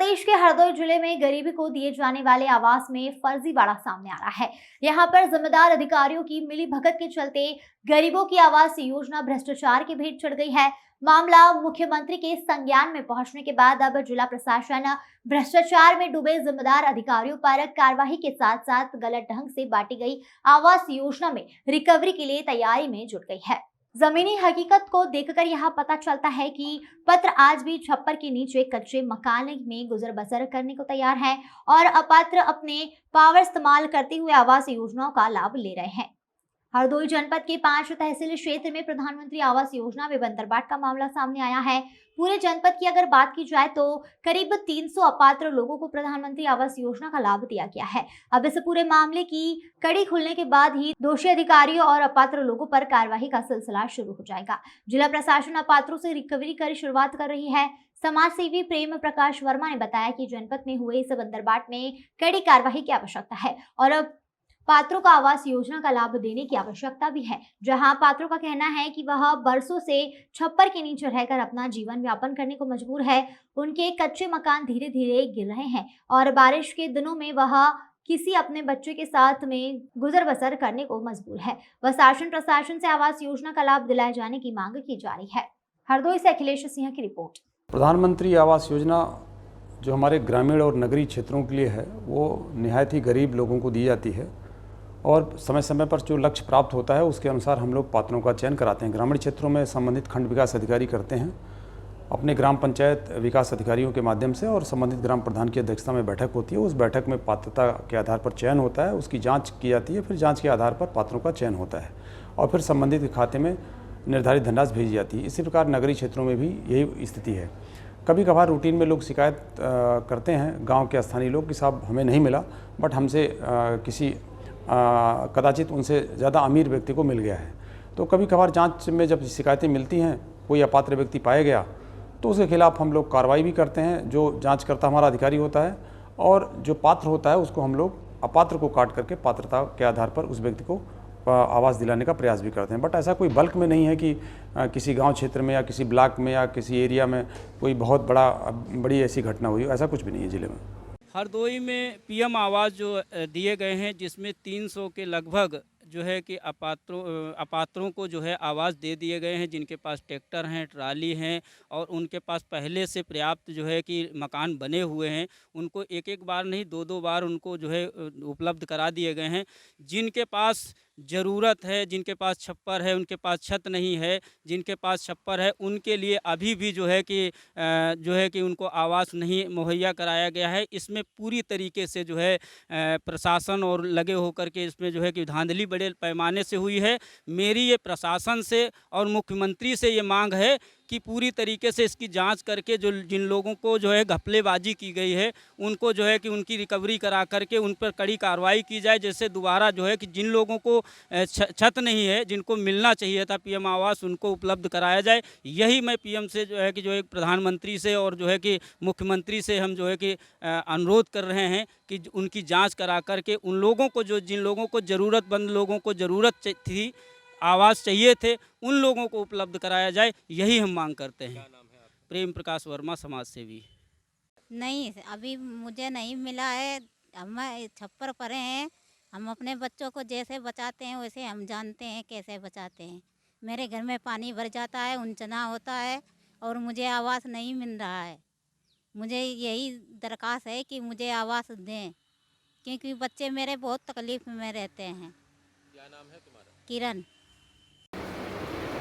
प्रदेश के हरदोई जिले में गरीबी को दिए जाने वाले आवास में फर्जीवाड़ा सामने आ रहा है। यहां पर जिम्मेदार अधिकारियों की मिलीभगत के चलते गरीबों की आवास योजना भ्रष्टाचार की भेंट चढ़ गई है। मामला मुख्यमंत्री के संज्ञान में पहुंचने के बाद अब जिला प्रशासन भ्रष्टाचार में डूबे जिम्मेदार अधिकारियों पर कार्रवाई के साथ साथ गलत ढंग से बांटी गई आवास योजना में रिकवरी के लिए तैयारी में जुट गई है। जमीनी हकीकत को देखकर यह पता चलता है कि पत्र आज भी छप्पर के नीचे कच्चे मकान में गुजर बसर करने को तैयार हैं और अपात्र अपने पावर इस्तेमाल करते हुए आवास योजनाओं का लाभ ले रहे हैं। हरदोई जनपद के 5 तहसील क्षेत्र में प्रधानमंत्री आवास योजना में बंदरबाट का मामला सामने आया है। पूरे जनपद की अगर बात की जाए तो करीब 300 अपात्र लोगों को प्रधानमंत्री आवास योजना का लाभ दिया गया है। अब इस पूरे मामले की कड़ी खुलने के बाद ही दोषी अधिकारियों और अपात्र लोगों पर कार्रवाई का सिलसिला शुरू हो जाएगा। जिला प्रशासन अपात्रों से रिकवरी की शुरुआत कर रही है। समाज सेवी प्रेम प्रकाश वर्मा ने बताया कि जनपद में हुए इस बंदरबाट में कड़ी कार्रवाई की आवश्यकता है और अब पात्रों को आवास योजना का लाभ देने की आवश्यकता भी है। जहां पात्रों का कहना है कि वह बरसों से छप्पर के नीचे रहकर अपना जीवन व्यापन करने को मजबूर है। उनके कच्चे मकान धीरे धीरे गिर रहे हैं और बारिश के दिनों में वह किसी अपने बच्चे के साथ में गुजर बसर करने को मजबूर है। वह शासन प्रशासन से आवास योजना का लाभ दिलाए जाने की मांग की जा रही है। हरदोई से अखिलेश सिंह की रिपोर्ट। प्रधानमंत्री आवास योजना जो हमारे ग्रामीण और नगरीय क्षेत्रों के लिए है, वो निहायत ही गरीब लोगों को दी जाती है और समय समय पर जो लक्ष्य प्राप्त होता है उसके अनुसार हम लोग पात्रों का चयन कराते हैं। ग्रामीण क्षेत्रों में संबंधित खंड विकास अधिकारी करते हैं अपने ग्राम पंचायत विकास अधिकारियों के माध्यम से, और संबंधित ग्राम प्रधान की अध्यक्षता में बैठक होती है। उस बैठक में पात्रता के आधार पर चयन होता है, उसकी जांच की जाती है, फिर जांच के आधार पर पात्रों का चयन होता है और फिर संबंधित के खाते में निर्धारित धनराशि भेजी जाती है। इसी प्रकार नगरीय क्षेत्रों में भी यही स्थिति है। कभी कभार रूटीन में लोग शिकायत करते हैं, गाँव के स्थानीय लोग, कि साहब हमें नहीं मिला, बट हमसे किसी कदाचित उनसे ज़्यादा अमीर व्यक्ति को मिल गया है। तो कभी कभार जांच में जब शिकायतें मिलती हैं, कोई अपात्र व्यक्ति पाया गया, तो उसके खिलाफ हम लोग कार्रवाई भी करते हैं। जो जांच करता हमारा अधिकारी होता है और जो पात्र होता है उसको हम लोग अपात्र को काट करके पात्रता के आधार पर उस व्यक्ति को आवास दिलाने का प्रयास भी करते हैं। बट ऐसा कोई बल्क में नहीं है कि किसी गाँव क्षेत्र में या किसी ब्लॉक में या किसी एरिया में कोई बहुत बड़ी ऐसी घटना हुई, ऐसा कुछ भी नहीं है जिले में। हरदोई में पीएम आवास जो दिए गए हैं, जिसमें 300 के लगभग जो है कि अपात्रों को जो है आवास दे दिए गए हैं, जिनके पास ट्रैक्टर हैं, ट्राली हैं और उनके पास पहले से पर्याप्त जो है कि मकान बने हुए हैं। उनको एक एक बार नहीं, दो दो बार उनको जो है उपलब्ध करा दिए गए हैं। जिनके पास ज़रूरत है, जिनके पास छप्पर है, उनके पास छत नहीं है, जिनके पास छप्पर है उनके लिए अभी भी जो है कि उनको आवास नहीं मुहैया कराया गया है। इसमें पूरी तरीके से जो है प्रशासन और लगे होकर के इसमें जो है कि धांधली बड़े पैमाने से हुई है। मेरी ये प्रशासन से और मुख्यमंत्री से ये मांग है कि पूरी तरीके से इसकी जांच करके जो जिन लोगों को जो है घपलेबाजी की गई है उनको जो है कि उनकी रिकवरी करा करके उन पर कड़ी कार्रवाई की जाए, जैसे दोबारा जो है कि जिन लोगों को छत नहीं है, जिनको मिलना चाहिए था पीएम आवास, उनको उपलब्ध कराया जाए। यही मैं पीएम से जो है कि जो एक प्रधानमंत्री से और जो है कि मुख्यमंत्री से हम जो है कि अनुरोध कर रहे हैं कि उनकी जाँच करा करके उन लोगों को जिन लोगों को ज़रूरतमंद लोगों को ज़रूरत थी, आवास चाहिए थे, उन लोगों को उपलब्ध कराया जाए। यही हम मांग करते हैं। प्रेम प्रकाश वर्मा, समाज सेवी। नहीं, अभी मुझे नहीं मिला है। हम छप्पर पड़े हैं। हम अपने बच्चों को जैसे बचाते हैं वैसे हम जानते हैं कैसे बचाते हैं। मेरे घर में पानी भर जाता है, ऊंचना होता है और मुझे आवास नहीं मिल रहा है। मुझे यही दरख्वास्त है कि मुझे आवास दें, क्योंकि बच्चे मेरे बहुत तकलीफ में रहते हैं। क्या नाम है तुम्हारा? किरण।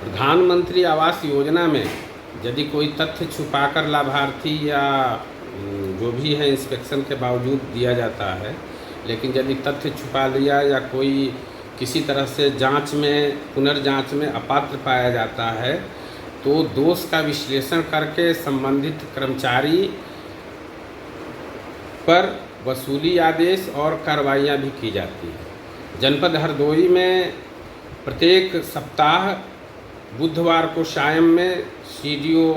प्रधानमंत्री आवास योजना में यदि कोई तथ्य छुपाकर लाभार्थी या जो भी है इंस्पेक्शन के बावजूद दिया जाता है, लेकिन यदि तथ्य छुपा लिया या कोई किसी तरह से जांच में पुनर्जांच में अपात्र पाया जाता है, तो दोष का विश्लेषण करके संबंधित कर्मचारी पर वसूली आदेश और कार्रवाइयाँ भी की जाती हैं। जनपद हरदोई में प्रत्येक सप्ताह बुधवार को सायं में सीडीओ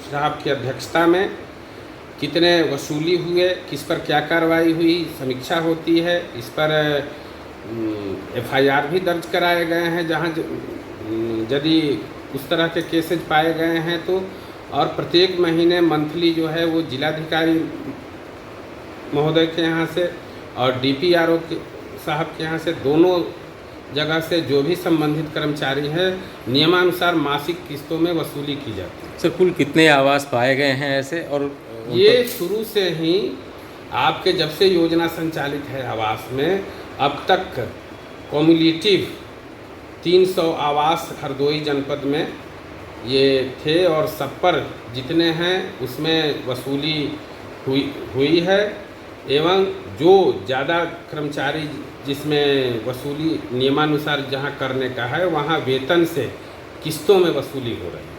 साहब की अध्यक्षता में कितने वसूली हुए, किस पर क्या कार्रवाई हुई, समीक्षा होती है। इस पर एफआईआर भी दर्ज कराए गए हैं, जहां यदि उस तरह के केसेज पाए गए हैं तो, और प्रत्येक महीने मंथली जो है वो जिलाधिकारी महोदय के यहाँ से और DPRO के साहब के यहाँ से, दोनों जगह से जो भी संबंधित कर्मचारी हैं नियमानुसार मासिक किस्तों में वसूली की जाती है। सर कुल कितने आवास पाए गए हैं ऐसे? और ये शुरू से ही आपके जब से योजना संचालित है आवास में, अब तक कम्युलेटिव 300 आवास हरदोई जनपद में ये थे और सब पर जितने हैं उसमें वसूली हुई है। एवं जो ज़्यादा कर्मचारी जिसमें वसूली नियमानुसार जहां करने का है, वहां वेतन से किस्तों में वसूली हो रही है।